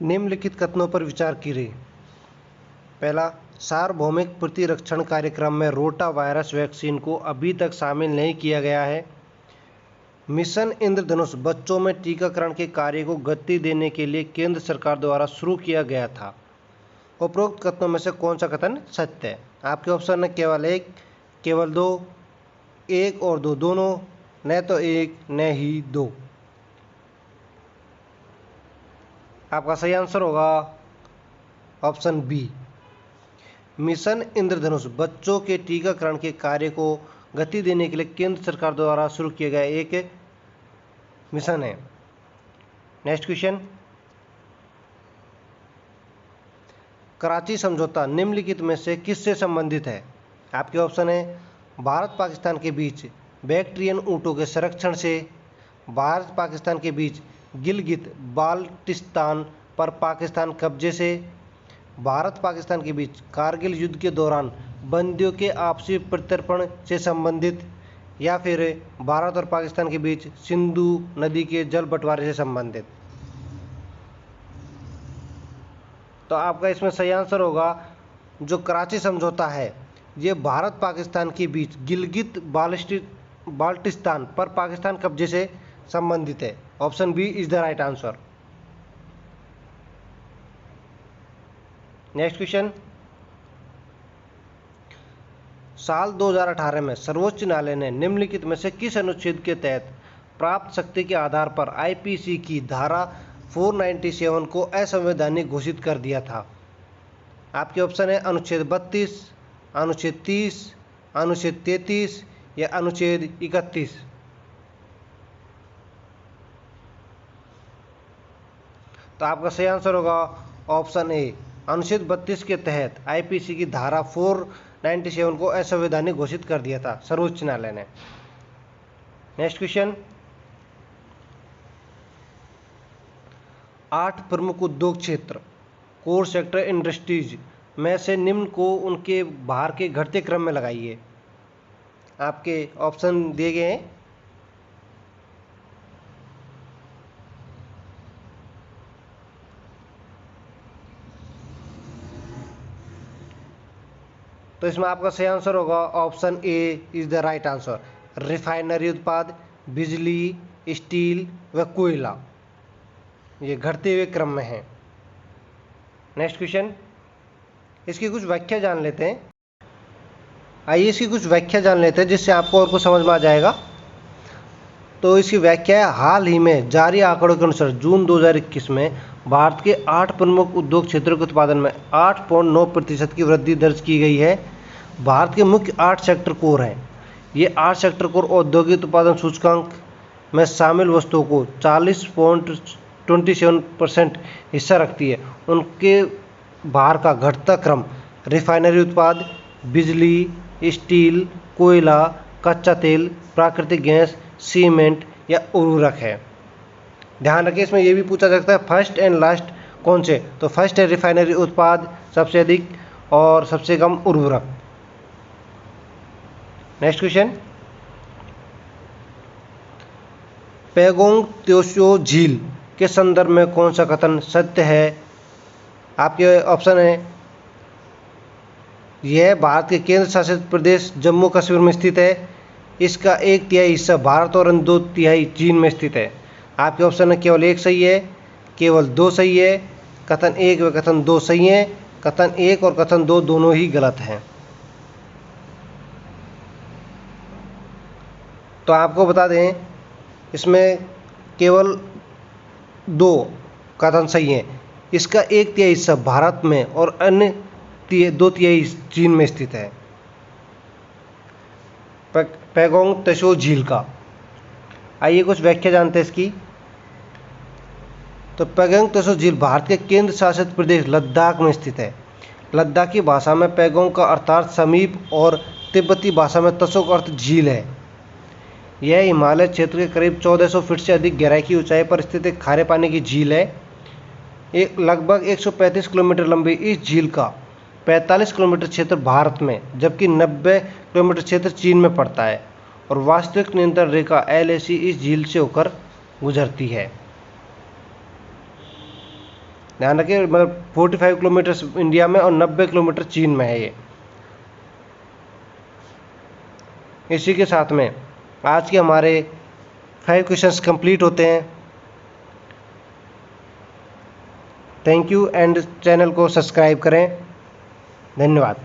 निम्नलिखित कथनों पर विचार कीजिए। पहला, सार्वभौमिक प्रतिरक्षण कार्यक्रम में रोटा वायरस वैक्सीन को अभी तक शामिल नहीं किया गया है। मिशन इंद्रधनुष बच्चों में टीकाकरण के कार्य को गति देने के लिए केंद्र सरकार द्वारा शुरू किया गया था। उपरोक्त कथनों में से कौन सा कथन सत्य है? आपके ऑप्शन है केवल एक, केवल दो, एक और दो दोनों, न तो एक न ही दो। आपका सही आंसर होगा ऑप्शन बी। मिशन इंद्रधनुष बच्चों के टीकाकरण के कार्य को गति देने के लिए केंद्र सरकार द्वारा शुरू किया गया एक मिशन है। नेक्स्ट क्वेश्चन, कराची समझौता निम्नलिखित में से किससे संबंधित है? आपके ऑप्शन है भारत पाकिस्तान के बीच बैक्ट्रियन ऊँटों के संरक्षण से, भारत पाकिस्तान के बीच गिलगित बाल्टिस्तान पर पाकिस्तान कब्जे से, भारत पाकिस्तान के बीच कारगिल युद्ध के दौरान बंदियों के आपसी प्रत्यर्पण से संबंधित, या फिर भारत और पाकिस्तान के बीच सिंधु नदी के जल बंटवारे से संबंधित। तो आपका इसमें सही आंसर होगा जो कराची समझौता है ये भारत पाकिस्तान के बीच गिलगित बाल्टिस्तान पर पाकिस्तान कब्जे से संबंधित है। Option B is the right answer. Next question, साल 2018 में सर्वोच्च न्यायालय ने निम्नलिखित में से किस अनुच्छेद के तहत प्राप्त शक्ति के आधार पर आईपीसी की धारा 497 को असंवैधानिक घोषित कर दिया था? आपके ऑप्शन है अनुच्छेद 32, अनुच्छेद 30, अनुच्छेद 33 या अनुच्छेद 31। तो आपका सही आंसर होगा ऑप्शन ए, अनुच्छेद 32 के तहत आईपीसी की धारा 497 को असंवैधानिक घोषित कर दिया था सर्वोच्च न्यायालय ने। नेक्स्ट क्वेश्चन, 8 प्रमुख उद्योग क्षेत्र कोर सेक्टर इंडस्ट्रीज में से निम्न को उनके भार के घटते क्रम में लगाइए। आपके ऑप्शन दिए गए हैं। तो इसमें आपका सही आंसर होगा option A is the right answer. Refinery उत्पाद, बिजली, स्टील व कोयला ये घटते हुए क्रम में है। नेक्स्ट क्वेश्चन, इसकी कुछ व्याख्या जान लेते हैं। आइए इसकी कुछ व्याख्या जान लेते हैं जिससे आपको और कुछ समझ में आ जाएगा। तो इसकी व्याख्या है, हाल ही में जारी आंकड़ों के अनुसार जून 2021 में भारत के 8 प्रमुख उद्योग क्षेत्रों के उत्पादन में 8.9% की वृद्धि दर्ज की गई है। भारत के मुख्य 8 सेक्टर कोर हैं। ये 8 सेक्टर कोर औद्योगिक उत्पादन सूचकांक में शामिल वस्तुओं को 40.27% हिस्सा रखती है। उनके भार का घटता क्रम रिफाइनरी उत्पाद, बिजली, स्टील, कोयला, कच्चा तेल, प्राकृतिक गैस, सीमेंट या उर्वरक है। ध्यान रखिए इसमें यह भी पूछा जा सकता है फर्स्ट एंड लास्ट कौन से, तो फर्स्ट है रिफाइनरी उत्पाद सबसे अधिक और सबसे कम उर्वरक। नेक्स्ट क्वेश्चन, पैगोंग त्सो झील के संदर्भ में कौन सा कथन सत्य है? आपके ऑप्शन है, यह भारत के केंद्र शासित प्रदेश जम्मू कश्मीर में स्थित है। इसका 1/3 हिस्सा भारत और 2/3 चीन में स्थित है। आपके ऑप्शन है केवल एक सही है, केवल दो सही है, कथन 1 व कथन 2 सही है, कथन 1 और कथन 2 दोनों ही गलत हैं। तो आपको बता दें इसमें केवल 2 कथन सही हैं। इसका 1/3 हिस्सा भारत में और अन्य 2/3 चीन में स्थित है। पैगोंग त्सो झील का आइए कुछ व्याख्या जानते हैं इसकी। तो पैगोंग त्सो झील भारत के केंद्र शासित प्रदेश लद्दाख में स्थित है। लद्दाखी भाषा में पैगोंग का अर्थात समीप और तिब्बती भाषा में त्सो का अर्थ झील है। यह हिमालय क्षेत्र के करीब 1400 फीट से अधिक गहराई की ऊंचाई पर स्थित एक खारे पानी की झील है। एक लगभग 135 किलोमीटर लंबी इस झील का 45 किलोमीटर क्षेत्र भारत में जबकि 90 किलोमीटर क्षेत्र चीन में पड़ता है और वास्तविक नियंत्रण रेखा LAC इस झील से होकर गुजरती है। ध्यान रखिए, मतलब 45 किलोमीटर इंडिया में और 90 किलोमीटर चीन में है ये। इसी के साथ में आज के हमारे 5 क्वेश्चंस कंप्लीट होते हैं। थैंक यू एंड चैनल को सब्सक्राइब करें। धन्यवाद।